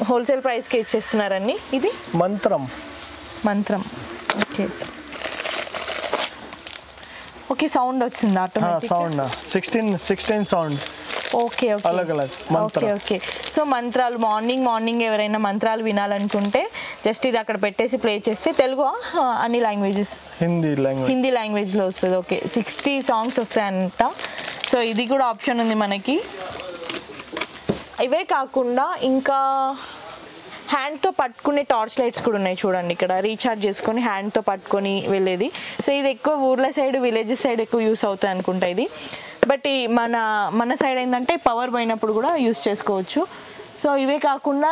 Wholesale ప్రైస్కి ఇచ్చేస్తున్నారండి. ఇది మంత్రం ఓకే ఓకే. సౌండ్ వచ్చింది automatic sound 16 sounds. Okay okay అలగ్ ఓకే ఓకే. సో మంత్రాలు మార్నింగ్ ఎవరైనా మంత్రాలు వినాలనుకుంటే జస్ట్ ఇది అక్కడ పెట్టేసి ప్లే చేస్తే తెలుగు అన్ని లాంగ్వేజెస్ హిందీ లాంగ్వేజ్లో వస్తుంది. ఓకే 60 సాంగ్స్ వస్తాయంట. సో ఇది కూడా ఆప్షన్ ఉంది మనకి. ఇవే కాకుండా ఇంకా హ్యాండ్తో పట్టుకునే టార్చ్ లైట్స్ కూడా ఉన్నాయి చూడండి. ఇక్కడ రీఛార్జ్ చేసుకొని హ్యాండ్తో పట్టుకొని వెళ్ళేది. సో ఇది ఎక్కువ ఊర్ల సైడ్ విలేజెస్ సైడ్ ఎక్కువ యూస్ అవుతాయి అనుకుంటా ఇది. బట్ ఈ మన సైడ్ ఏంటంటే పవర్ పోయినప్పుడు కూడా యూస్ చేసుకోవచ్చు. సో ఇవే కాకుండా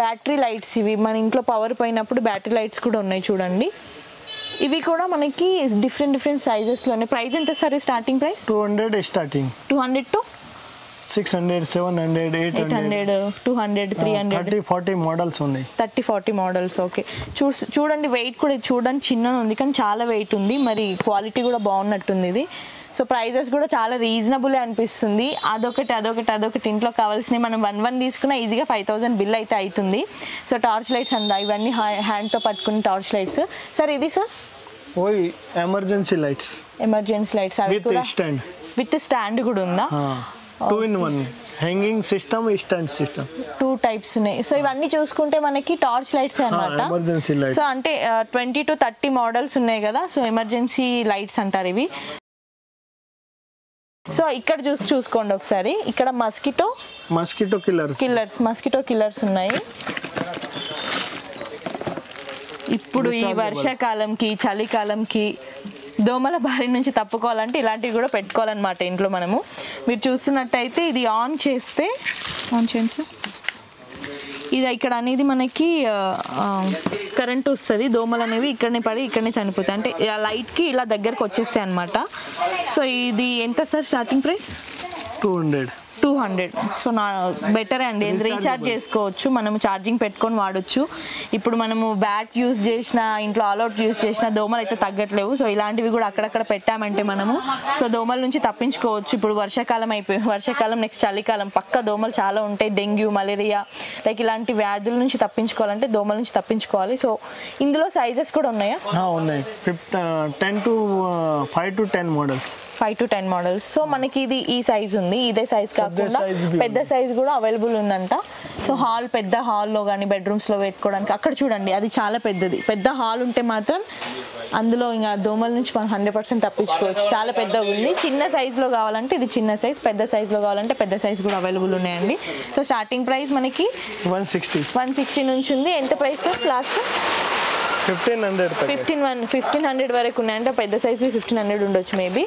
బ్యాటరీ లైట్స్, ఇవి మన ఇంట్లో పవర్ పోయినప్పుడు బ్యాటరీ లైట్స్ కూడా ఉన్నాయి చూడండి. ఇవి కూడా మనకి డిఫరెంట్ సైజెస్లోనే. ప్రైస్ ఎంత సరే starting price? 200 starting. 200 to 600, 700, 800, 200, 300, 30-40 models ఉన్నాయి. 30-40 మోడల్స్. ఓకే చూడండి వెయిట్ కూడా చూడడానికి చిన్నగా ఉంది కానీ చాలా వెయిట్ ఉంది. మరి క్వాలిటీ కూడా బాగున్నట్టుంది ఇది. సో ప్రైజెస్ కూడా చాలా రీజనబుల్ అనిపిస్తుంది. అదొకటి ఇంట్లో కావాల్సినవి మనం 1 తీసుకున్నా ఈజీగా 5000 బిల్ అయితే అవుతుంది. సో టార్చ్ లైట్స్ అందా ఇవన్నీ హ్యాండ్తో పట్టుకుని టార్చ్ లైట్స్. సార్ ఇది సార్ ఎమర్జెన్సీ లైట్స్ అవి కూడా విత్ స్టాండ్ కూడా ఉందా? 2-in-1 hanging system, stand system, 2 types ఉన్నాయి. సో ఇవన్నీ చూసుకుంటే మనకి టార్చ్ లైట్స్ అన్నమాట. Emergency lights. సో అంటే 20 to 30 మోడల్స్ ఉన్నాయి కదా. సో ఎమర్జెన్సీ లైట్స్ అంటారు ఇవి. సో ఇక్కడ చూసుకోండి ఒకసారి. ఇక్కడ మస్కిటో కిల్లర్స్ ఉన్నాయి. ఇప్పుడు ఈ వర్షాకాలంకి చలికాలంకి దోమల బారి నుంచి తప్పుకోవాలంటే ఇలాంటివి కూడా పెట్టుకోవాలన్నమాట ఇంట్లో మనము. మీరు చూస్తున్నట్టయితే ఇది ఆన్ చేయండి సార్. ఇది ఇక్కడ అనేది మనకి కరెంట్ వస్తుంది. దోమలు అనేవి ఇక్కడనే పడి ఇక్కడనే చనిపోతాయి. అంటే లైట్కి ఇలా దగ్గరకు వచ్చేస్తాయి అనమాట. సో ఇది ఎంత సార్ స్టార్టింగ్ ప్రైస్? 200. సో బెటరే అండి. రీఛార్జ్ చేసుకోవచ్చు, మనము ఛార్జింగ్ పెట్టుకొని వాడచ్చు. ఇప్పుడు మనము బ్యాట్ యూజ్ చేసిన, ఇంట్లో ఆల్అవుట్ యూజ్ చేసిన దోమలు అయితే తగ్గట్లేవు. సో ఇలాంటివి కూడా అక్కడక్కడ పెట్టామంటే మనము సో దోమల నుంచి తప్పించుకోవచ్చు. ఇప్పుడు వర్షాకాలం నెక్స్ట్ చలికాలం పక్క దోమలు చాలా ఉంటాయి. డెంగ్యూ, మలేరియా లైక్ ఇలాంటి వ్యాధుల నుంచి తప్పించుకోవాలంటే దోమల నుంచి తప్పించుకోవాలి. సో ఇందులో సైజెస్ కూడా ఉన్నాయా? ఉన్నాయి. 5 to 10 models. 5 to 10 models. So మనకి ఇది ఈ సైజ్ ఉంది. ఇదే సైజ్ కాకుండా పెద్ద సైజ్ కూడా అవైలబుల్ ఉందంట. సో పెద్ద హాల్లో కానీ బెడ్రూమ్స్లో పెట్టుకోవడానికి. అక్కడ చూడండి అది చాలా పెద్దది. పెద్ద హాల్ ఉంటే మాత్రం అందులో ఇంకా దోమల నుంచి మనం 100% తప్పించుకోవచ్చు. చాలా పెద్దగా ఉంది. చిన్న సైజులో కావాలంటే ఇది చిన్న సైజ్, పెద్ద సైజులో కావాలంటే పెద్ద సైజ్ కూడా అవైలబుల్ ఉన్నాయండి. సో స్టార్టింగ్ ప్రైస్ మనకి 160 నుంచి ఉంది. ఎంత ప్రైస్ లాస్ట్? 1500 వరకు ఉన్నాయంటే పెద్ద సైజు 1500 ఉండొచ్చు మేబీ.